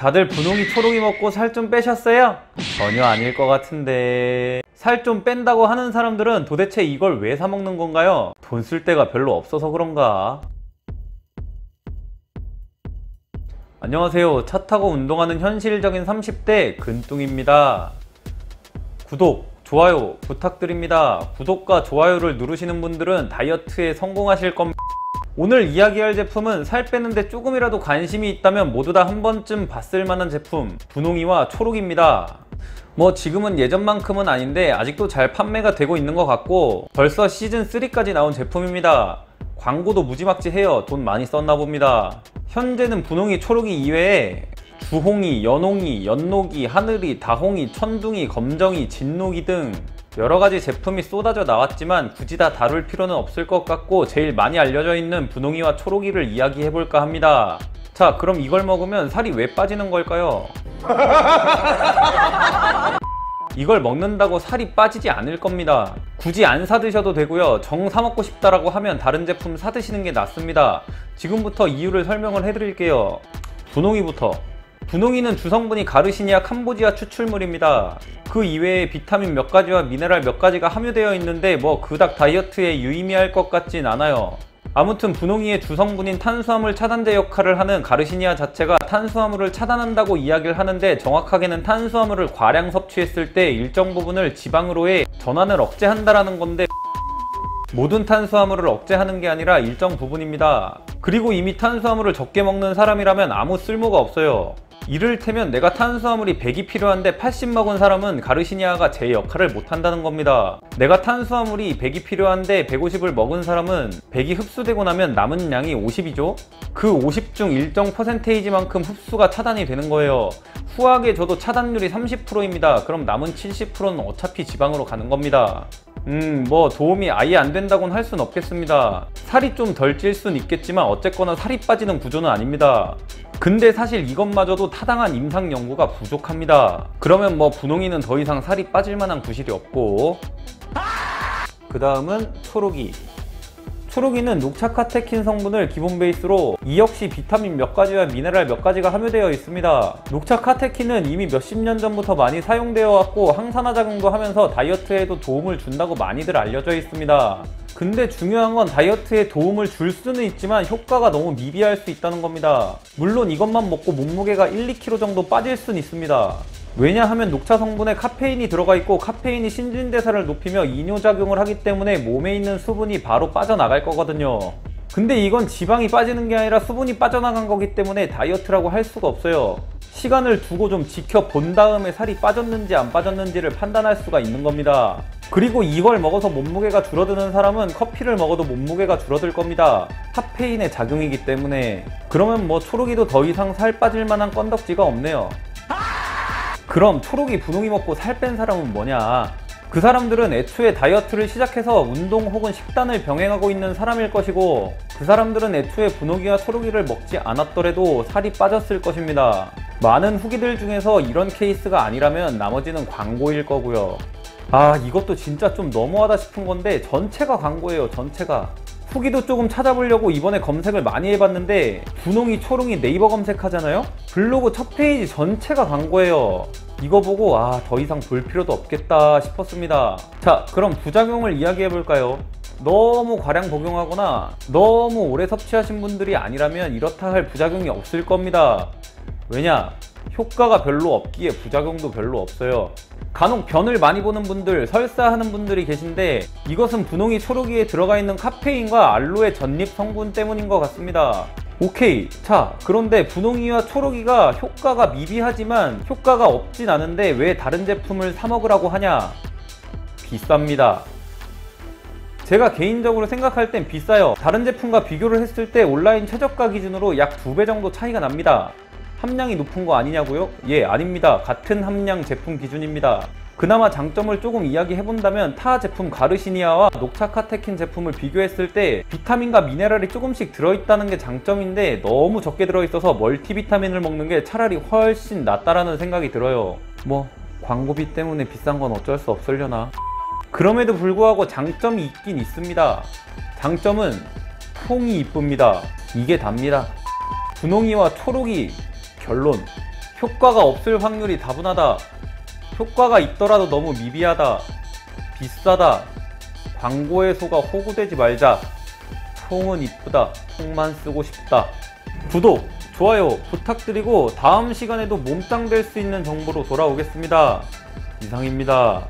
다들 분홍이 초록이 먹고 살 좀 빼셨어요? 전혀 아닐 것 같은데. 살 좀 뺀다고 하는 사람들은 도대체 이걸 왜 사 먹는 건가요? 돈 쓸 데가 별로 없어서 그런가? 안녕하세요. 차 타고 운동하는 현실적인 30대 근뚱입니다. 구독, 좋아요 부탁드립니다. 구독과 좋아요를 누르시는 분들은 다이어트에 성공하실 겁니다. 오늘 이야기할 제품은 살 빼는데 조금이라도 관심이 있다면 모두 다 한 번쯤 봤을 만한 제품, 분홍이와 초록입니다. 뭐 지금은 예전만큼은 아닌데 아직도 잘 판매가 되고 있는 것 같고 벌써 시즌3까지 나온 제품입니다. 광고도 무지막지해요. 돈 많이 썼나 봅니다. 현재는 분홍이, 초록이 이외에 주홍이, 연홍이, 연녹이, 하늘이, 다홍이, 천둥이, 검정이, 진녹이 등 여러가지 제품이 쏟아져 나왔지만 굳이 다 다룰 필요는 없을 것 같고 제일 많이 알려져 있는 분홍이와 초록이를 이야기해볼까 합니다. 자, 그럼 이걸 먹으면 살이 왜 빠지는 걸까요? 이걸 먹는다고 살이 빠지지 않을 겁니다. 굳이 안 사드셔도 되고요. 정 사먹고 싶다라고 하면 다른 제품 사드시는 게 낫습니다. 지금부터 이유를 설명을 해드릴게요. 분홍이부터. 분홍이는 주성분이 가르시니아 캄보지아 추출물입니다. 그 이외에 비타민 몇 가지와 미네랄 몇 가지가 함유되어 있는데 뭐 그닥 다이어트에 유의미할 것 같진 않아요. 아무튼 분홍이의 주성분인 탄수화물 차단제 역할을 하는 가르시니아 자체가 탄수화물을 차단한다고 이야기를 하는데 정확하게는 탄수화물을 과량 섭취했을 때 일정 부분을 지방으로의 전환을 억제한다라는 건데 모든 탄수화물을 억제하는 게 아니라 일정 부분입니다. 그리고 이미 탄수화물을 적게 먹는 사람이라면 아무 쓸모가 없어요. 이를테면 내가 탄수화물이 100이 필요한데 80 먹은 사람은 가르시니아가 제 역할을 못한다는 겁니다. 내가 탄수화물이 100이 필요한데 150을 먹은 사람은 100이 흡수되고 나면 남은 양이 50이죠? 그 50 중 일정 퍼센테이지만큼 흡수가 차단이 되는 거예요. 후하게 줘도 차단율이 30%입니다. 그럼 남은 70%는 어차피 지방으로 가는 겁니다. 뭐 도움이 아예 안 된다고는 할 순 없겠습니다. 살이 좀 덜 찔 순 있겠지만 어쨌거나 살이 빠지는 구조는 아닙니다. 근데 사실 이것마저도 타당한 임상 연구가 부족합니다. 그러면 뭐 분홍이는 더 이상 살이 빠질 만한 구실이 없고, 그 다음은 초록이. 초록이는 녹차카테킨 성분을 기본 베이스로 이 역시 비타민 몇 가지와 미네랄 몇 가지가 함유되어 있습니다. 녹차카테킨은 이미 몇십 년 전부터 많이 사용되어 왔고 항산화 작용도 하면서 다이어트에도 도움을 준다고 많이들 알려져 있습니다. 근데 중요한 건 다이어트에 도움을 줄 수는 있지만 효과가 너무 미비할 수 있다는 겁니다. 물론 이것만 먹고 몸무게가 1, 2kg 정도 빠질 수는 있습니다. 왜냐하면 녹차 성분에 카페인이 들어가 있고 카페인이 신진대사를 높이며 이뇨작용을 하기 때문에 몸에 있는 수분이 바로 빠져나갈 거거든요. 근데 이건 지방이 빠지는 게 아니라 수분이 빠져나간 거기 때문에 다이어트라고 할 수가 없어요. 시간을 두고 좀 지켜본 다음에 살이 빠졌는지 안 빠졌는지를 판단할 수가 있는 겁니다. 그리고 이걸 먹어서 몸무게가 줄어드는 사람은 커피를 먹어도 몸무게가 줄어들 겁니다. 카페인의 작용이기 때문에. 그러면 뭐 초록이도 더 이상 살 빠질 만한 건덕지가 없네요. 그럼 초록이, 분홍이 먹고 살 뺀 사람은 뭐냐? 그 사람들은 애초에 다이어트를 시작해서 운동 혹은 식단을 병행하고 있는 사람일 것이고 그 사람들은 애초에 분홍이와 초록이를 먹지 않았더라도 살이 빠졌을 것입니다. 많은 후기들 중에서 이런 케이스가 아니라면 나머지는 광고일 거고요. 아, 이것도 진짜 좀 너무하다 싶은 건데 전체가 광고예요. 전체가. 후기도 조금 찾아보려고 이번에 검색을 많이 해봤는데 분홍이, 초록이 네이버 검색하잖아요? 블로그 첫 페이지 전체가 광고예요. 이거 보고 더 이상 볼 필요도 없겠다 싶었습니다. 자, 그럼 부작용을 이야기해볼까요? 너무 과량 복용하거나 너무 오래 섭취하신 분들이 아니라면 이렇다 할 부작용이 없을 겁니다. 왜냐? 효과가 별로 없기에 부작용도 별로 없어요. 간혹 변을 많이 보는 분들, 설사하는 분들이 계신데 이것은 분홍이, 초록이에 들어가 있는 카페인과 알로에 전립 성분 때문인 것 같습니다. 오케이. 자, 그런데 분홍이와 초록이가 효과가 미비하지만 효과가 없진 않은데 왜 다른 제품을 사 먹으라고 하냐? 비쌉니다. 제가 개인적으로 생각할 땐 비싸요. 다른 제품과 비교를 했을 때 온라인 최저가 기준으로 약 2배 정도 차이가 납니다. 함량이 높은 거 아니냐고요? 예, 아닙니다. 같은 함량 제품 기준입니다. 그나마 장점을 조금 이야기해본다면 타 제품 가르시니아와 녹차카테킨 제품을 비교했을 때 비타민과 미네랄이 조금씩 들어있다는 게 장점인데 너무 적게 들어있어서 멀티비타민을 먹는 게 차라리 훨씬 낫다라는 생각이 들어요. 뭐 광고비 때문에 비싼 건 어쩔 수 없으려나. 그럼에도 불구하고 장점이 있긴 있습니다. 장점은 통이 이쁩니다. 이게 답니다. 분홍이와 초록이 결론. 효과가 없을 확률이 다분하다. 효과가 있더라도 너무 미비하다. 비싸다. 광고에 속아 호구되지 말자. 통은 이쁘다. 통만 쓰고 싶다. 구독, 좋아요 부탁드리고 다음 시간에도 몽땅 될 수 있는 정보로 돌아오겠습니다. 이상입니다.